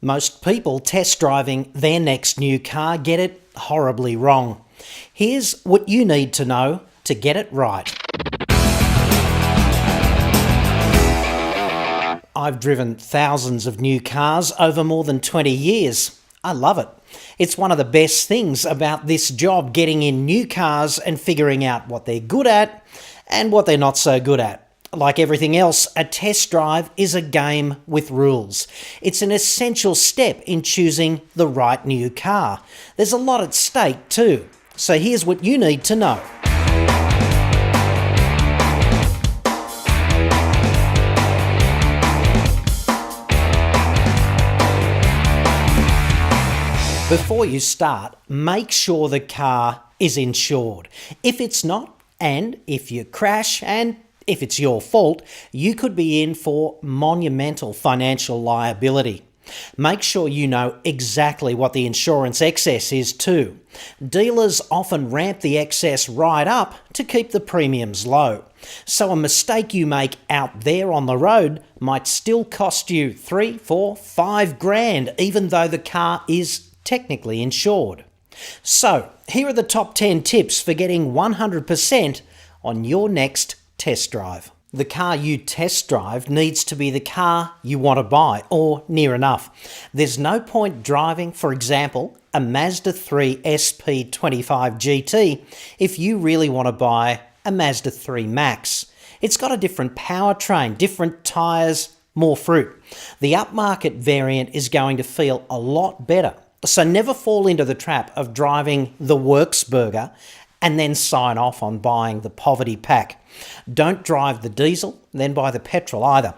Most people test driving their next new car get it horribly wrong. Here's what you need to know to get it right. I've driven thousands of new cars over more than 20 years. I love it. It's one of the best things about this job, getting in new cars and figuring out what they're good at and what they're not so good at. Like everything else, a test drive is a game with rules. It's an essential step in choosing the right new car. There's a lot at stake too. So here's what you need to know. Before you start, make sure the car is insured. If it's not, and if you crash, and if it's your fault, you could be in for monumental financial liability. Make sure you know exactly what the insurance excess is too. Dealers often ramp the excess right up to keep the premiums low. So a mistake you make out there on the road might still cost you 3, 4, 5 grand, even though the car is technically insured. So here are the top 10 tips for getting 100% on your next test drive. The car you test drive needs to be the car you want to buy, or near enough. There's no point driving, for example, a Mazda 3 SP25 GT if you really want to buy a Mazda 3 Max. It's got a different powertrain, different tyres, more fruit. The upmarket variant is going to feel a lot better. So never fall into the trap of driving the Works burger and then sign off on buying the poverty pack. Don't drive the diesel, then buy the petrol either.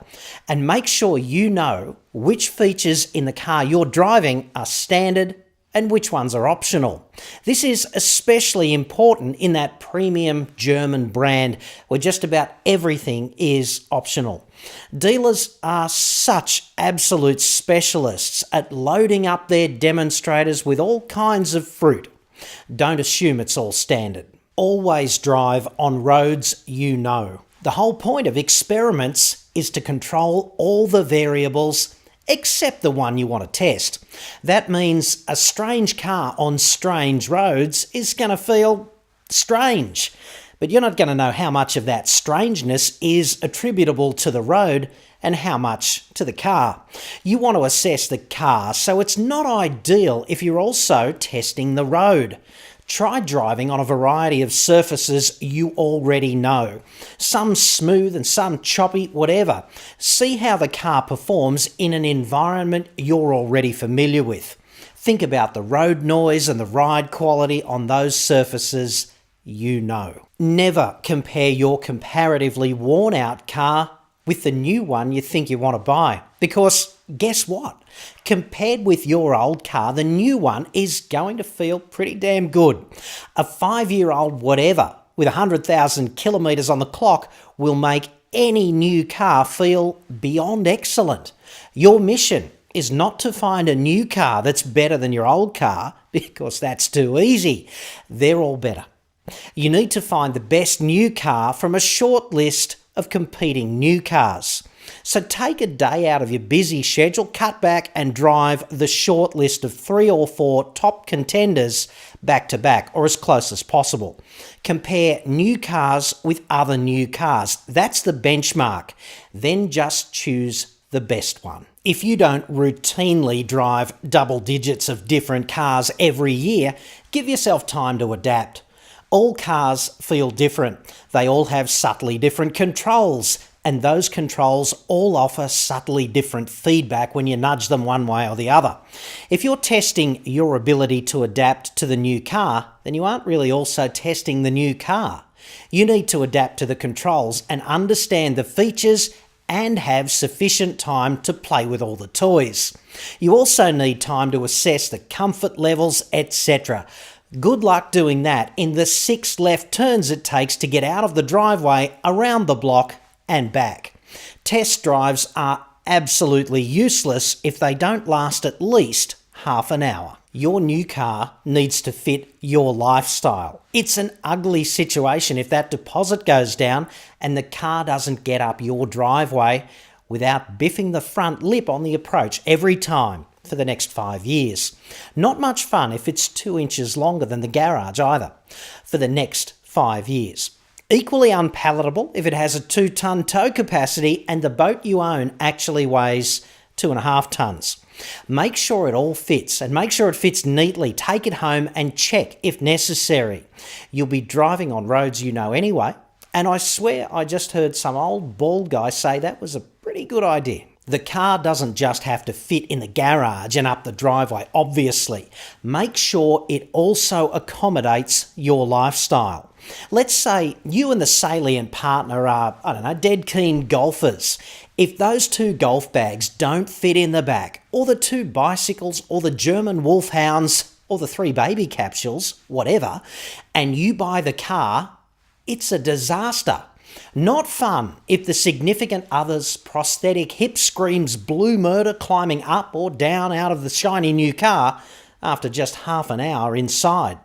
And make sure you know which features in the car you're driving are standard and which ones are optional. This is especially important in that premium German brand where just about everything is optional. Dealers are such absolute specialists at loading up their demonstrators with all kinds of fruit. Don't assume it's all standard. Always drive on roads you know. The whole point of experiments is to control all the variables except the one you want to test. That means a strange car on strange roads is going to feel strange. But you're not going to know how much of that strangeness is attributable to the road and how much to the car. You want to assess the car, so it's not ideal if you're also testing the road. Try driving on a variety of surfaces you already know. Some smooth and some choppy, whatever. See how the car performs in an environment you're already familiar with. Think about the road noise and the ride quality on those surfaces you know. Never compare your comparatively worn-out car with the new one you think you want to buy. Because guess what? Compared with your old car, the new one is going to feel pretty damn good. A 5-year-old whatever with 100,000 kilometres on the clock will make any new car feel beyond excellent. Your mission is not to find a new car that's better than your old car, because that's too easy. They're all better. You need to find the best new car from a short list of competing new cars. So take a day out of your busy schedule, cut back and drive the short list of 3 or 4 top contenders back to back, or as close as possible. Compare new cars with other new cars. That's the benchmark. Then just choose the best one. If you don't routinely drive double digits of different cars every year, give yourself time to adapt. All cars feel different. They all have subtly different controls, and those controls all offer subtly different feedback when you nudge them one way or the other. If you're testing your ability to adapt to the new car, then you aren't really also testing the new car. You need to adapt to the controls and understand the features and have sufficient time to play with all the toys. You also need time to assess the comfort levels, etc. Good luck doing that in the 6 left turns it takes to get out of the driveway, around the block and back. Test drives are absolutely useless if they don't last at least half an hour. Your new car needs to fit your lifestyle. It's an ugly situation if that deposit goes down and the car doesn't get up your driveway without biffing the front lip on the approach every time. for the next 5 years. Not much fun if it's 2 inches longer than the garage either, for the next 5 years. Equally unpalatable if it has a 2-ton tow capacity and the boat you own actually weighs 2.5 tons. Make sure it all fits and make sure it fits neatly. Take it home and check if necessary. You'll be driving on roads you know anyway, and I swear I just heard some old bald guy say that was a pretty good idea. The car doesn't just have to fit in the garage and up the driveway, obviously. Make sure it also accommodates your lifestyle. Let's say you and the salient partner are, dead keen golfers. If those 2 golf bags don't fit in the back, or the 2 bicycles, or the German wolfhounds, or the 3 baby capsules, whatever, and you buy the car, it's a disaster. Not fun if the significant other's prosthetic hip screams blue murder climbing up or down out of the shiny new car after just half an hour inside.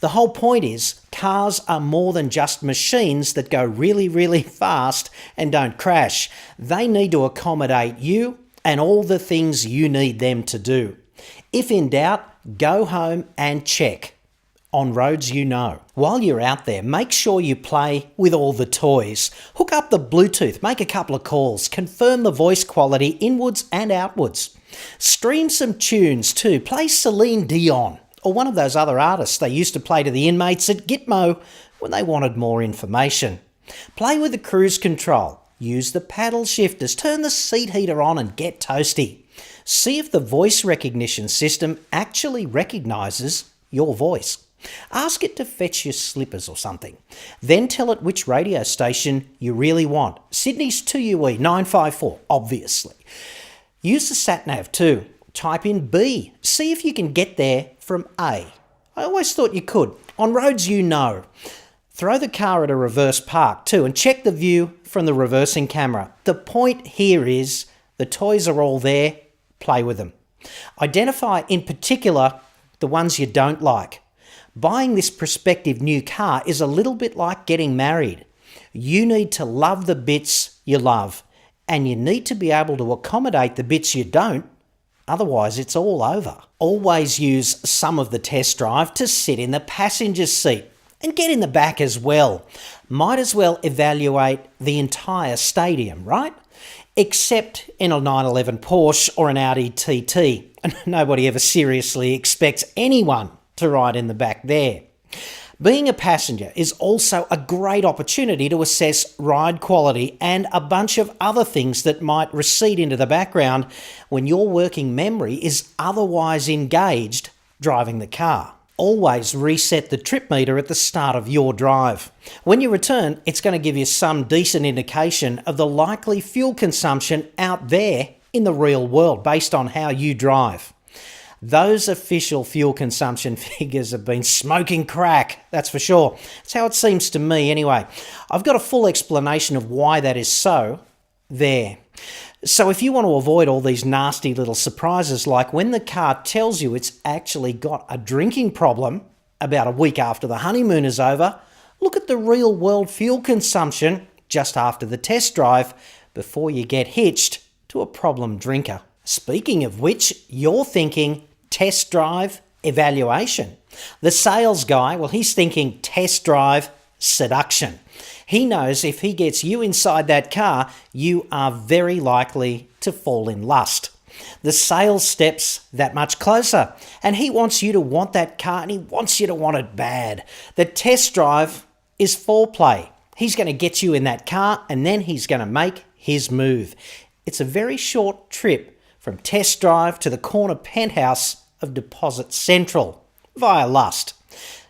The whole point is, cars are more than just machines that go really, really fast and don't crash. They need to accommodate you and all the things you need them to do. If in doubt, go home and check on roads you know. While you're out there, make sure you play with all the toys. Hook up the Bluetooth, make a couple of calls, confirm the voice quality inwards and outwards. Stream some tunes too. Play Celine Dion or one of those other artists they used to play to the inmates at Gitmo when they wanted more information. Play with the cruise control. Use the paddle shifters. Turn the seat heater on and get toasty. See if the voice recognition system actually recognises your voice. Ask it to fetch your slippers or something. Then tell it which radio station you really want. Sydney's 2UE 954, obviously. Use the sat-nav too. Type in B. See if you can get there from A. I always thought you could, on roads you know. Throw the car at a reverse park too and check the view from the reversing camera. The point here is the toys are all there, play with them. Identify in particular the ones you don't like. Buying this prospective new car is a little bit like getting married. You need to love the bits you love, and you need to be able to accommodate the bits you don't, otherwise it's all over. Always use some of the test drive to sit in the passenger seat and get in the back as well. Might as well evaluate the entire stadium, right? Except in a 911 Porsche or an Audi TT. And nobody ever seriously expects anyone to ride in the back there. Being a passenger is also a great opportunity to assess ride quality and a bunch of other things that might recede into the background when your working memory is otherwise engaged driving the car. Always reset the trip meter at the start of your drive. When you return, it's going to give you some decent indication of the likely fuel consumption out there in the real world based on how you drive. Those official fuel consumption figures have been smoking crack, that's for sure. That's how it seems to me anyway. I've got a full explanation of why that is so there. So if you want to avoid all these nasty little surprises, like when the car tells you it's actually got a drinking problem about a week after the honeymoon is over, look at the real world fuel consumption just after the test drive before you get hitched to a problem drinker. Speaking of which, you're thinking test drive evaluation. The sales guy, well, he's thinking test drive seduction. He knows if he gets you inside that car, you are very likely to fall in lust. The sales step's that much closer, and he wants you to want that car, and he wants you to want it bad. The test drive is foreplay. He's going to get you in that car, and then he's going to make his move. It's a very short trip from test drive to the corner penthouse of Deposit Central via lust.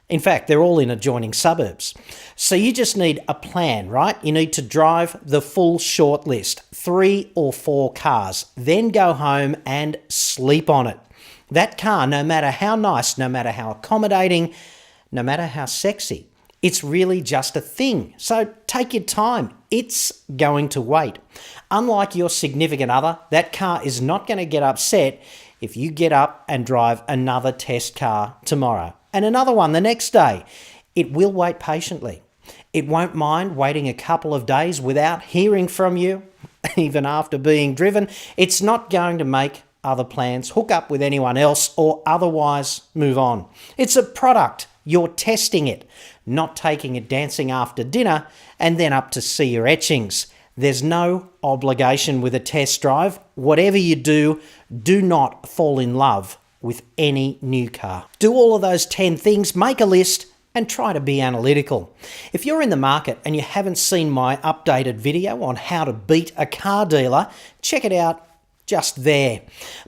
In fact, they're all in adjoining suburbs. So you just need a plan, right? You need to drive the full short list, 3 or 4 cars, then go home and sleep on it. That car, no matter how nice, no matter how accommodating, no matter how sexy, it's really just a thing. So take your time. It's going to wait. Unlike your significant other, that car is not going to get upset if you get up and drive another test car tomorrow and another one the next day. It will wait patiently. It won't mind waiting a couple of days without hearing from you, even after being driven. It's not going to make other plans, hook up with anyone else, or otherwise move on. It's a product. You're testing it, not taking it dancing after dinner and then up to see your etchings. There's no obligation with a test drive. Whatever you do, do not fall in love with any new car. Do all of those 10 things, make a list, and try to be analytical. If you're in the market and you haven't seen my updated video on how to beat a car dealer, check it out just there.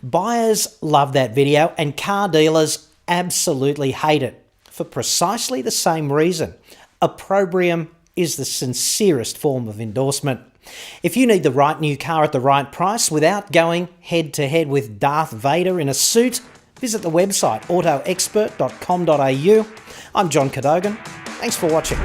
Buyers love that video and car dealers absolutely hate it for precisely the same reason. Opprobrium is the sincerest form of endorsement. If you need the right new car at the right price without going head-to-head with Darth Vader in a suit, visit the website autoexpert.com.au. I'm John Cadogan. Thanks for watching.